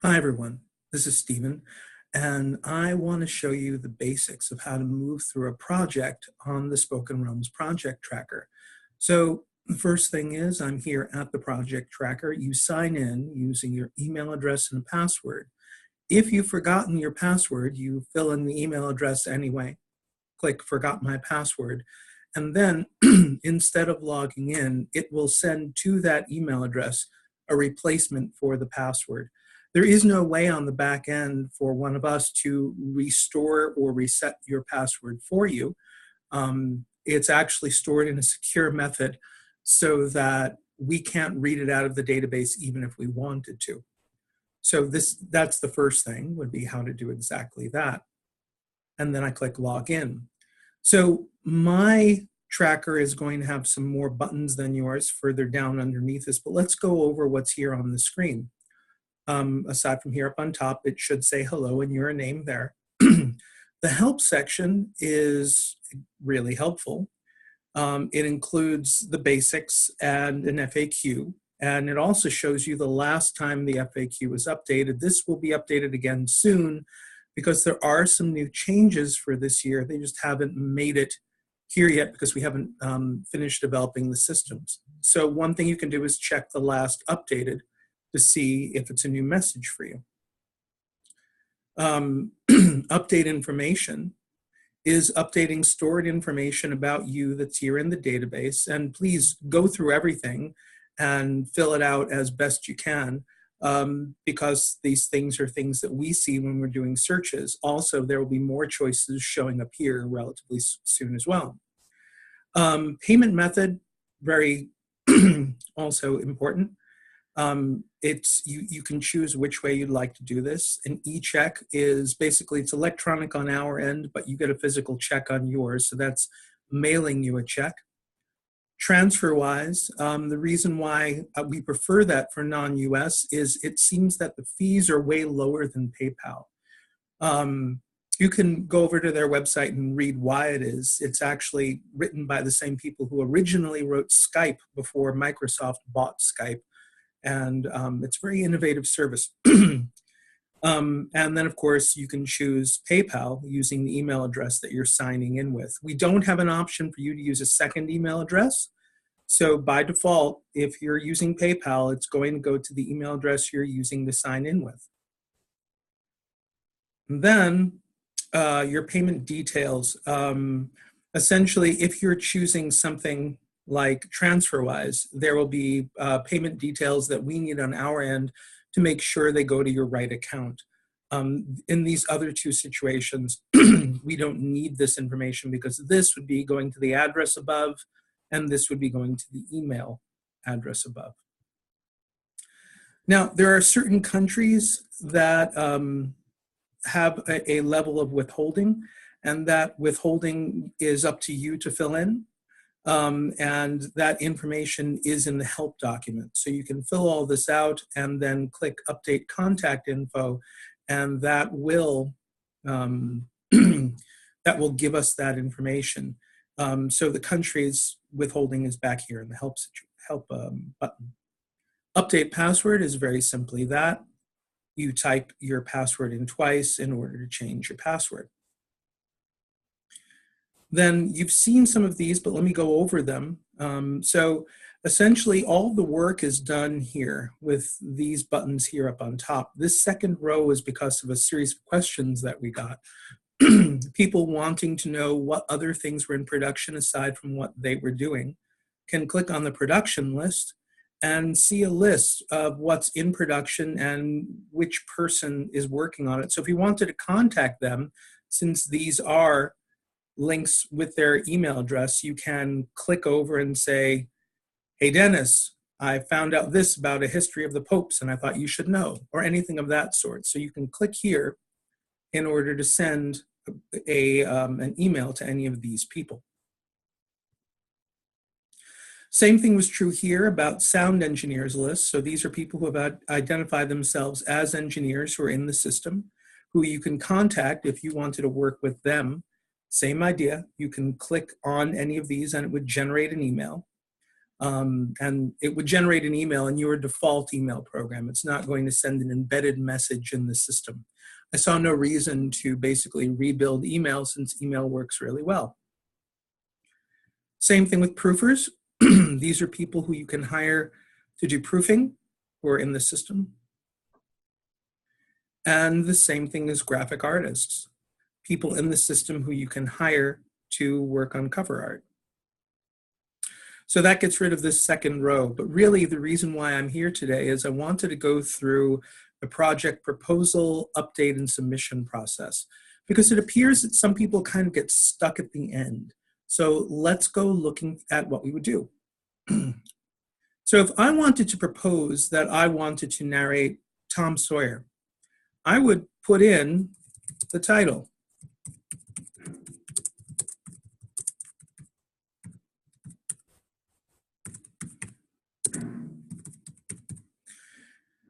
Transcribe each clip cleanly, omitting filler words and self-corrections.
Hi everyone, this is Stephen, and I want to show you the basics of how to move through a project on the Spoken Realms project tracker. So the first thing is I'm here at the project tracker. You sign in using your email address and password. If you've forgotten your password, you fill in the email address anyway, click Forgot My Password, and then instead of logging in, it will send to that email address a replacement for the password. There is no way on the back end for one of us to restore or reset your password for you. It's actually stored in a secure method so that we can't read it out of the database even if we wanted to. So that's the first thing, would be how to do exactly that. And then I click login. So my tracker is going to have some more buttons than yours further down underneath this, but let's go over what's here on the screen. Aside from here up on top, it should say hello and your name there. The help section is really helpful. It includes the basics and an FAQ, and it also shows you the last time the FAQ was updated. This will be updated again soon because there are some new changes for this year. They just haven't made it here yet because we haven't finished developing the systems. So one thing you can do is check the last updated to see if it's a new message for you. Update information is updating stored information about you that's here in the database. And please go through everything and fill it out as best you can, because these things are things that we see when we're doing searches. Also, there will be more choices showing up here relatively soon as well. Payment method, very also important. You can choose which way you'd like to do this. An e-check is basically, it's electronic on our end, but you get a physical check on yours. So that's mailing you a check. TransferWise, the reason why we prefer that for non-US is it seems that the fees are way lower than PayPal. You can go over to their website and read why it is. It's actually written by the same people who originally wrote Skype before Microsoft bought Skype. And it's a very innovative service. And then, of course, you can choose PayPal using the email address that you're signing in with. We don't have an option for you to use a second email address. So by default, if you're using PayPal, it's going to go to the email address you're using to sign in with. And then your payment details. Essentially, if you're choosing something like TransferWise, there will be payment details that we need on our end to make sure they go to your right account. In these other two situations, we don't need this information because this would be going to the address above and this would be going to the email address above. Now, there are certain countries that have a level of withholding, and that withholding is up to you to fill in. And that information is in the help document. So you can fill all this out and then click update contact info, and that will that will give us that information. So the country's withholding is back here in the help button. Update password is very simply that. You type your password in twice in order to change your password. Then you've seen some of these, but let me go over them. So essentially all the work is done here with these buttons here up on top. This second row is because of a series of questions that we got. People wanting to know what other things were in production aside from what they were doing can click on the production list and see a list of what's in production and which person is working on it. So if you wanted to contact them, since these are links with their email address, you can click over and say, hey, Dennis, I found out this about a history of the popes and I thought you should know, or anything of that sort. So you can click here in order to send an email to any of these people. Same thing was true here about sound engineers list. So these are people who have identified themselves as engineers who are in the system, who you can contact if you wanted to work with them. Same idea. You can click on any of these and it would generate an email. And it would generate an email in your default email program. It's not going to send an embedded message in the system. I saw no reason to basically rebuild email since email works really well. Same thing with proofers. These are people who you can hire to do proofing who are in the system. And the same thing as graphic artists, people in the system who you can hire to work on cover art. So that gets rid of this second row. But really the reason why I'm here today is I wanted to go through the project proposal, update, and submission process, because it appears that some people kind of get stuck at the end. So let's go looking at what we would do. So if I wanted to propose that I wanted to narrate Tom Sawyer, I would put in the title.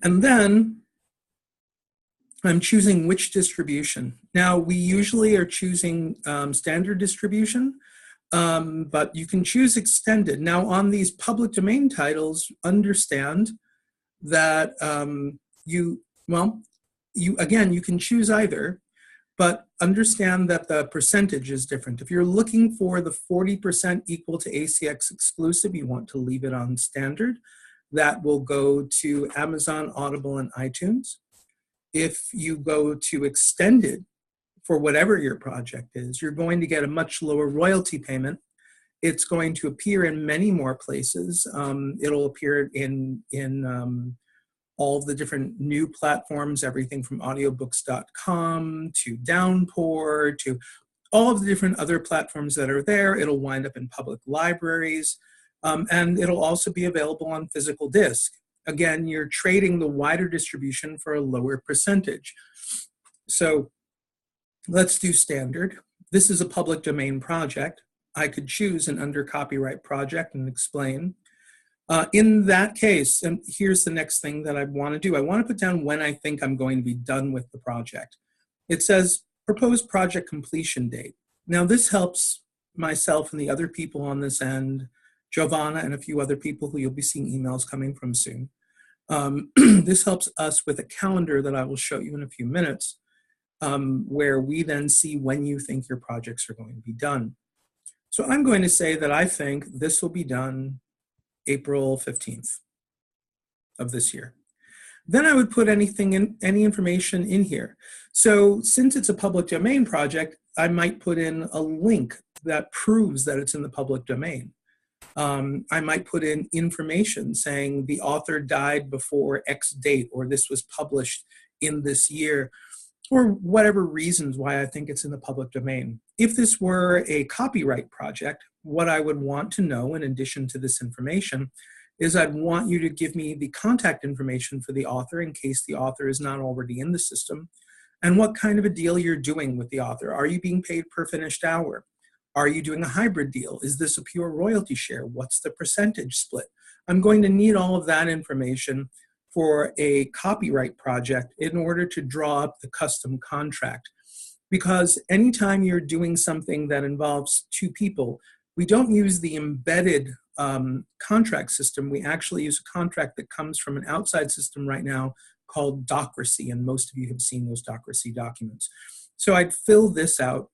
And then I'm choosing which distribution. Now, we usually are choosing standard distribution, but you can choose extended. Now, on these public domain titles, understand that you can choose either, but understand that the percentage is different. If you're looking for the 40% equal to ACX exclusive, you want to leave it on standard. That will go to Amazon, Audible, and iTunes. If you go to extended for whatever your project is, you're going to get a much lower royalty payment. It's going to appear in many more places. It'll appear in all of the different new platforms, everything from audiobooks.com to Downpour to all of the different other platforms that are there. It'll wind up in public libraries. And it'll also be available on physical disc. Again, you're trading the wider distribution for a lower percentage. So let's do standard. This is a public domain project. I could choose an under copyright project and explain. In that case, and here's the next thing that I want to do. I want to put down when I think I'm going to be done with the project. It says proposed project completion date. Now this helps myself and the other people on this end, Giovanna and a few other people who you'll be seeing emails coming from soon. This helps us with a calendar that I will show you in a few minutes, where we then see when you think your projects are going to be done. So I'm going to say that I think this will be done April 15th of this year. Then I would put any information in here. So since it's a public domain project, I might put in a link that proves that it's in the public domain. I might put in information saying the author died before X date, or this was published in this year, or whatever reasons why I think it's in the public domain. If this were a copyright project, what I would want to know in addition to this information is I'd want you to give me the contact information for the author in case the author is not already in the system, and what kind of a deal you're doing with the author. Are you being paid per finished hour? Are you doing a hybrid deal? Is this a pure royalty share? What's the percentage split? I'm going to need all of that information for a copyright project in order to draw up the custom contract. Because anytime you're doing something that involves two people, we don't use the embedded contract system. We actually use a contract that comes from an outside system right now called Docracy, and most of you have seen those Docracy documents. So I'd fill this out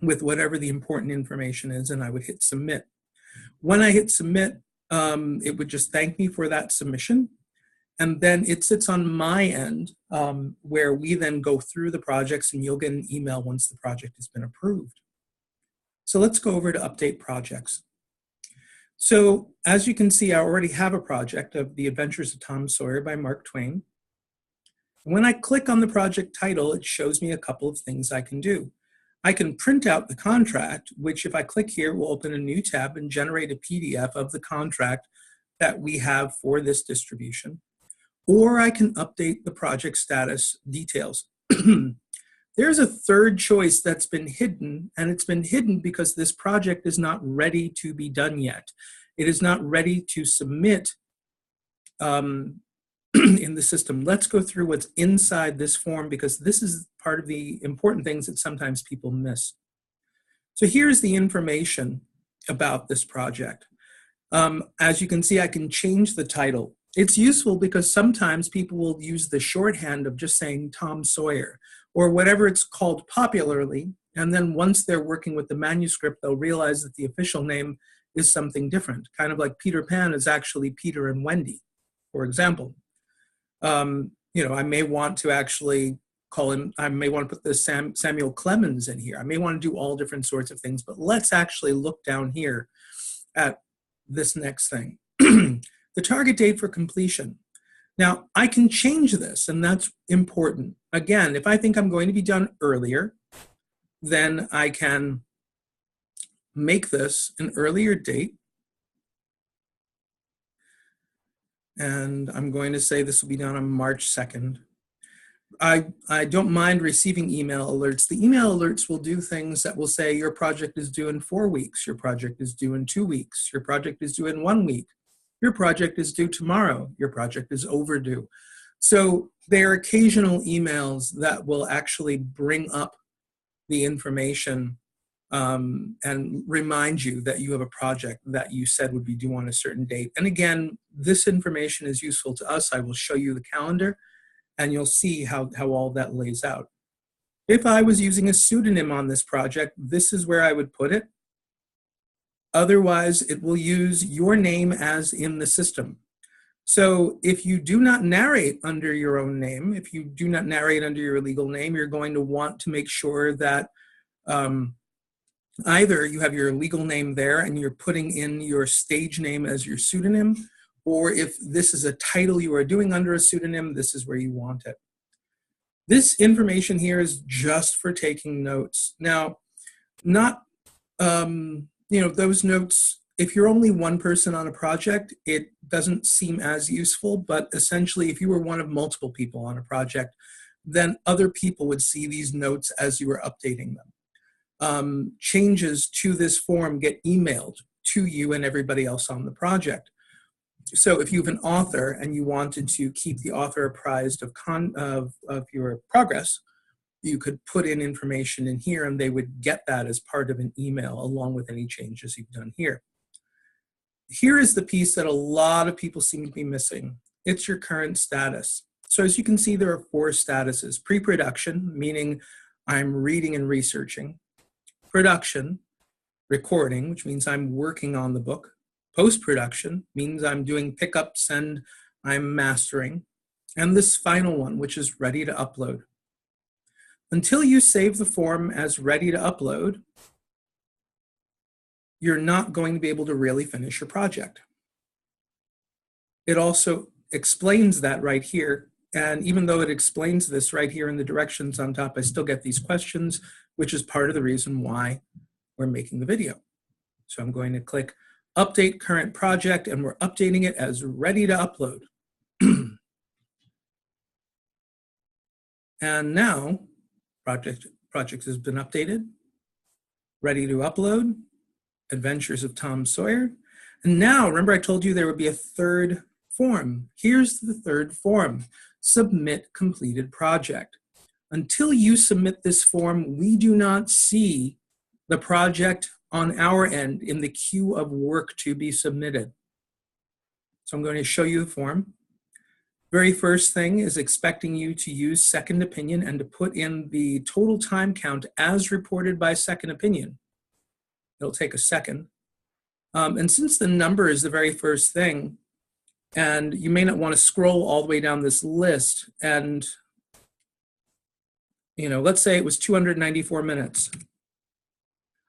with whatever the important information is, and I would hit submit. When I hit submit, it would just thank me for that submission, and then it sits on my end where we then go through the projects, and you'll get an email once the project has been approved. So let's go over to update projects. So as you can see, I already have a project of The Adventures of Tom Sawyer by Mark Twain. When I click on the project title, it shows me a couple of things I can do. I can print out the contract, which if I click here will open a new tab and generate a PDF of the contract that we have for this distribution. Or I can update the project status details. There's a third choice that's been hidden, and it's been hidden because this project is not ready to be done yet. It is not ready to submit in the system. Let's go through what's inside this form, because this is part of the important things that sometimes people miss. So here's the information about this project. As you can see, I can change the title. It's useful because sometimes people will use the shorthand of just saying Tom Sawyer or whatever it's called popularly. And then once they're working with the manuscript, they'll realize that the official name is something different, kind of like Peter Pan is actually Peter and Wendy, for example. I may want to actually call him, I may want to put the Samuel Clemens in here. I may want to do all different sorts of things, but let's actually look down here at this next thing. The target date for completion. Now, I can change this, and that's important. Again, if I think I'm going to be done earlier, then I can make this an earlier date. And I'm going to say this will be done on March 2nd. I don't mind receiving email alerts. The email alerts will do things that will say your project is due in 4 weeks, your project is due in 2 weeks, your project is due in 1 week, your project is due tomorrow, your project is overdue. So there are occasional emails that will actually bring up the information and remind you that you have a project that you said would be due on a certain date. And again, this information is useful to us. I will show you the calendar and you'll see how all that lays out. If I was using a pseudonym on this project, this is where I would put it. Otherwise, it will use your name as in the system. So if you do not narrate under your own name, if you do not narrate under your legal name, you're going to want to make sure that either you have your legal name there and you're putting in your stage name as your pseudonym, or if this is a title you are doing under a pseudonym, this is where you want it. This information here is just for taking notes. Now, not, those notes, if you're only one person on a project, it doesn't seem as useful, but essentially if you were one of multiple people on a project, then other people would see these notes as you were updating them. Changes to this form get emailed to you and everybody else on the project. So if you have an author and you wanted to keep the author apprised of your progress, you could put in information in here and they would get that as part of an email along with any changes you've done here. Here is the piece that a lot of people seem to be missing. It's your current status. So as you can see, there are 4 statuses. Pre-production, meaning I'm reading and researching. Production, recording, which means I'm working on the book. Post-production means I'm doing pickups and I'm mastering. And this final one, which is ready to upload. Until you save the form as ready to upload, you're not going to be able to really finish your project. It also explains that right here. And even though it explains this right here in the directions on top, I still get these questions, which is part of the reason why we're making the video. So I'm going to click Update Current Project, and we're updating it as ready to upload. And now, project has been updated, ready to upload, Adventures of Tom Sawyer. And now, remember I told you there would be a third form. Here's the third form, Submit Completed Project. Until you submit this form, we do not see the project on our end in the queue of work to be submitted. So I'm going to show you the form. Very first thing is expecting you to use Second Opinion and to put in the total time count as reported by Second Opinion. It'll take a second. And since the number is the very first thing, and you may not want to scroll all the way down this list, and let's say it was 294 minutes.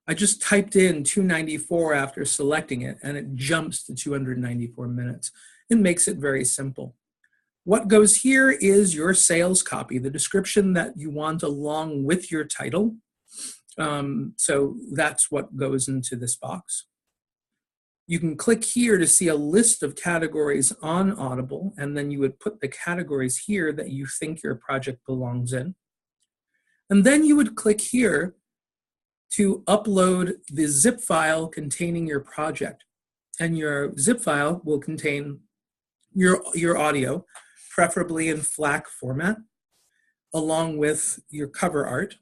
I just typed in 294 after selecting it, and it jumps to 294 minutes. It makes it very simple. What goes here is your sales copy, the description that you want along with your title. So that's what goes into this box. You can click here to see a list of categories on Audible, and then you would put the categories here that you think your project belongs in. And then you would click here to upload the zip file containing your project. And your zip file will contain your audio, preferably in FLAC format, along with your cover art,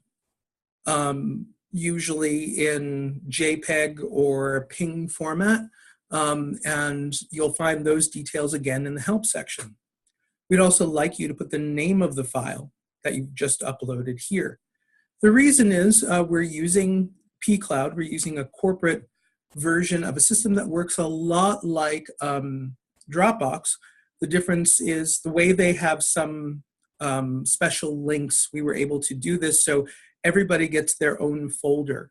usually in JPEG or PNG format. And you'll find those details again in the help section. We'd also like you to put the name of the file that you've just uploaded here. The reason is we're using pCloud. We're using a corporate version of a system that works a lot like Dropbox. The difference is the way they have some special links. We were able to do this so everybody gets their own folder.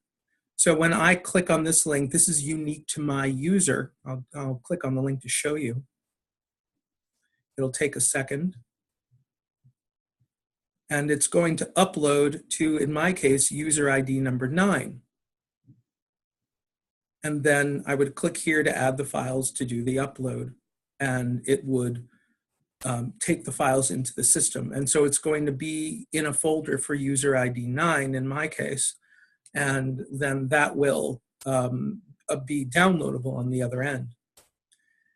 So when I click on this link, this is unique to my user. I'll click on the link to show you. It'll take a second. And it's going to upload to, in my case, user ID number 9. And then I would click here to add the files to do the upload. And it would take the files into the system. And so it's going to be in a folder for user ID 9 in my case. And then that will be downloadable on the other end.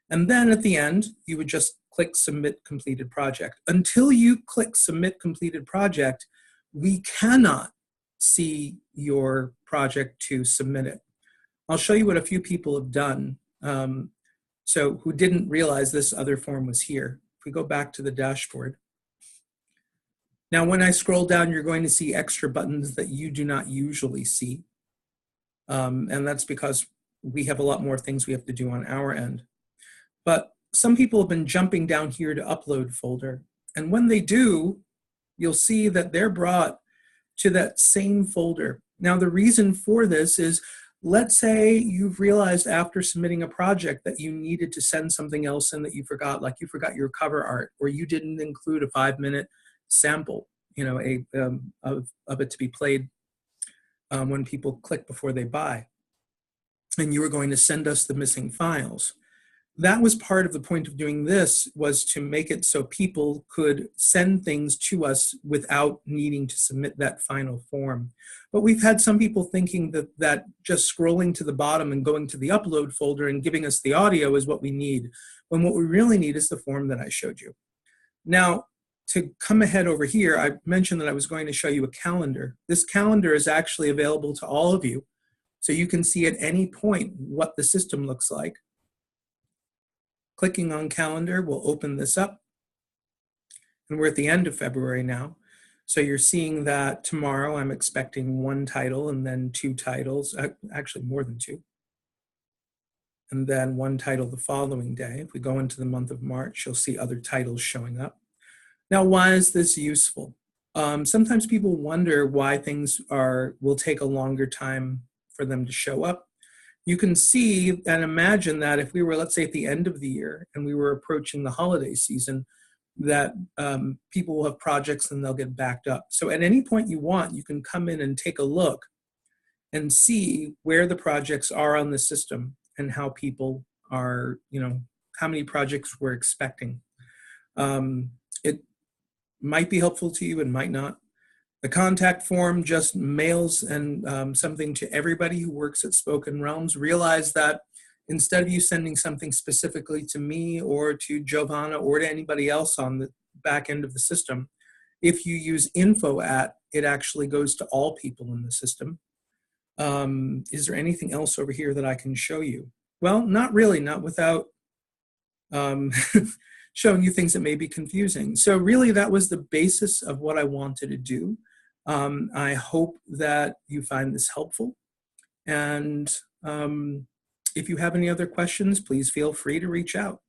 And then at the end, you would just click Submit Completed Project. Until you click Submit Completed Project, we cannot see your project to submit it. I'll show you what a few people have done who didn't realize this other form was here. If we go back to the dashboard. Now, when I scroll down, you're going to see extra buttons that you do not usually see. And that's because we have a lot more things we have to do on our end. But some people have been jumping down here to upload folder. And when they do, you'll see that they're brought to that same folder. Now, the reason for this is, let's say you've realized after submitting a project that you needed to send something else in that you forgot, like you forgot your cover art, or you didn't include a 5-minute sample, of it to be played when people click before they buy. And you were going to send us the missing files. That was part of the point of doing this, was to make it so people could send things to us without needing to submit that final form. But we've had some people thinking that just scrolling to the bottom and going to the upload folder and giving us the audio is what we need, when what we really need is the form that I showed you. Now, to come ahead over here, I mentioned that I was going to show you a calendar. This calendar is actually available to all of you, so you can see at any point what the system looks like. Clicking on calendar will open this up. And we're at the end of February now. So you're seeing that tomorrow I'm expecting 1 title and then 2 titles, actually more than 2. And then 1 title the following day. If we go into the month of March, you'll see other titles showing up. Now, why is this useful? Sometimes people wonder why things will take a longer time for them to show up. You can see and imagine that if we were, let's say, at the end of the year and we were approaching the holiday season, that people will have projects and they'll get backed up. So at any point you want, you can come in and take a look and see where the projects are on the system and how people are, how many projects we're expecting. It might be helpful to you and might not. The contact form just mails something to everybody who works at Spoken Realms. Realize that instead of you sending something specifically to me or to Giovanna or to anybody else on the back end of the system, if you use info at, it actually goes to all people in the system. Is there anything else over here that I can show you? Well, not really, not without showing you things that may be confusing. So really that was the basis of what I wanted to do. I hope that you find this helpful. And if you have any other questions, please feel free to reach out.